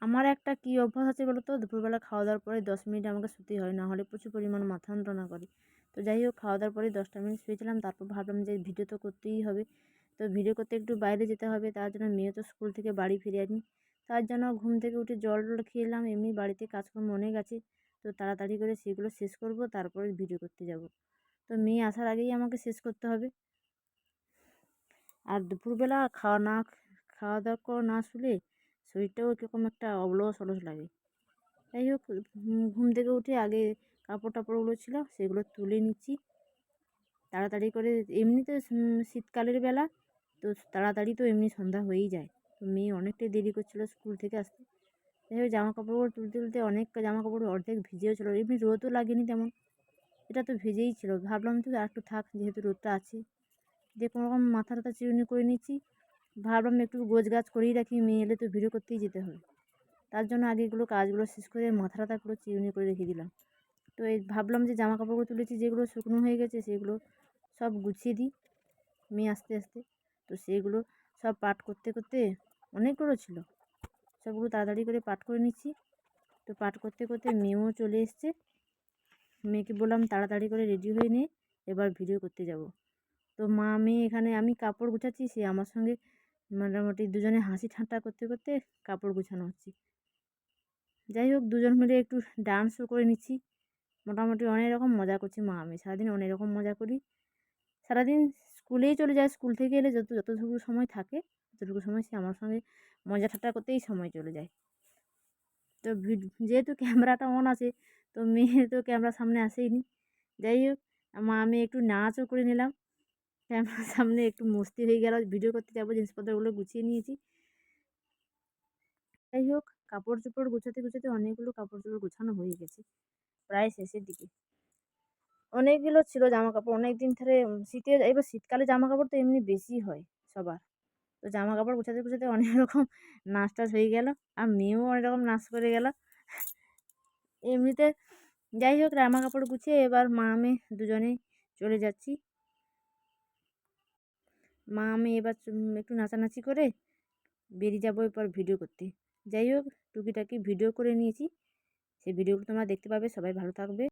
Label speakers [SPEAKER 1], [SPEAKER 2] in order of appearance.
[SPEAKER 1] আমার একটা কী অভ্যাস আছে বলো তো, দুপুরবেলা খাওয়া দাওয়ার পরে 10 মিনিট আমাকে শুতেই হয়, না হলে প্রচুর পরিমাণ মাথা যন্ত্রণা করে। তো যাই হোক, খাওয়া দাওয়ার পরে 10টা মিনিট শুয়েছিলাম, তারপর ভাবলাম যে ভিডিও তো করতেই হবে। তো ভিডিও করতে একটু বাইরে যেতে হবে, তার জন্য মেয়ে তো স্কুল থেকে বাড়ি ফিরেনি। তার জন্য ঘুম থেকে উঠে জল টল খেয়ে এলাম, এমনি বাড়িতে কাজকর্ম অনেক আছে। তো তাড়াতাড়ি করে সেগুলো শেষ করব, তারপরে ভিডিও করতে যাব। তো মেয়ে আসার আগেই আমাকে শেষ করতে হবে। আর দুপুরবেলা খাওয়া দাওয়া করে না শুলে শরীরটাও কীরকম একটা অলস অলস লাগে। যাই হোক, ঘুম থেকে উঠে আগে কাপড় টাপড়গুলো ছিল সেগুলো তুলে নিচ্ছি তাড়াতাড়ি করে। এমনিতে শীতকালের বেলা তো তাড়াতাড়ি তো এমনি সন্ধ্যা হয়েই যায়। তো মেয়ে অনেকটাই দেরি করছিল স্কুল থেকে আসতে। যাই হোক, জামা কাপড়গুলো তুলতে তুলতে অনেক জামা কাপড় অর্ধেক ভিজেও ছিল, এমনি রোদও লাগেনি তেমন, এটা তো ভিজেই ছিল। ভাবলাম তো আর একটু থাক, যেহেতু রোদটা আছে, দিয়ে কোনো রকম মাথা টাথা চিরুনি করে নিচ্ছি। ভাবলাম একটু গোছগাছ করেই রাখি, মেয়ে এলে তো ভিডিও করতেই যেতে হবে। তার জন্য আগে এগুলো কাজগুলো শেষ করে মাথা টাথা পুরো চিরুনি করে রেখে দিলাম। তো এই ভাবলাম যে জামা কাপড়গুলো তুলেছি, যেগুলো শুকনো হয়ে গেছে সেগুলো সব গুছিয়ে দিই মেয়ে আস্তে আস্তে। তো সেগুলো সব পাট করতে করতে অনেকগুলো ছিল, সবগুলো তাড়াতাড়ি করে পাট করে নিচ্ছি। তো পাট করতে করতে মেয়েও চলে এসছে। মেয়েকে বললাম তাড়াতাড়ি করে রেডি হয়ে নে, এবার ভিডিও করতে যাব। তো মা মেয়ে এখানে, আমি কাপড় গুছাচ্ছি, সে আমার সঙ্গে মোটামুটি দুজনে হাসি ঠাট্টা করতে করতে কাপড় গুছানো হচ্ছে। যাই হোক, দুজন মিলে একটু ডান্সও করে নিচ্ছি। মোটামুটি অনেক রকম মজা করছি মা আমি, সারাদিন অনেক রকম মজা করি। সারাদিন স্কুলেই চলে যায়, স্কুল থেকে এলে যতটুকু সময় থাকে ততটুকু সময় সে আমার সঙ্গে মজা ঠাট্টা করতেই সময় চলে যায়। তো যেহেতু ক্যামেরাটা অন আছে, তো মেয়ে তো ক্যামেরার সামনে আসেইনি। যাই হোক, মা আমি একটু নাচও করে নিলাম ক্যামেরার সামনে, একটু মস্তি হয়ে গেল। ভিডিও করতে যাবো, জিনিসপত্রগুলো গুছিয়ে নিয়েছি। যাই হোক, কাপড় চোপড় গুছাতে গুছাতে অনেকগুলো কাপড় চোপড় গোছানো হয়ে গেছে, প্রায় শেষের দিকে। অনেকগুলো ছিল জামা কাপড়, অনেক দিন ধরে এবার শীতকালে জামা কাপড় তো এমনি বেশি হয় সবার। তো জামা কাপড় গোছাতে গোছাতে অনেক রকম নাচ টাচ হয়ে গেল, আর মেয়েও অনেক রকম নাচ করে গেল এমনিতে। যাই হোক, জামা কাপড় গুছিয়ে এবার মা আমি দুজনেই চলে যাচ্ছি। মা আমি এবার একটু নাচানাচি করে বেরিয়ে যাবো এরপর ভিডিও করতে। যাই হোক, টুকিটাকি ভিডিও করে নিয়েছি, সেই ভিডিওগুলো তোমরা দেখতে পাবে। সবাই ভালো থাকবে।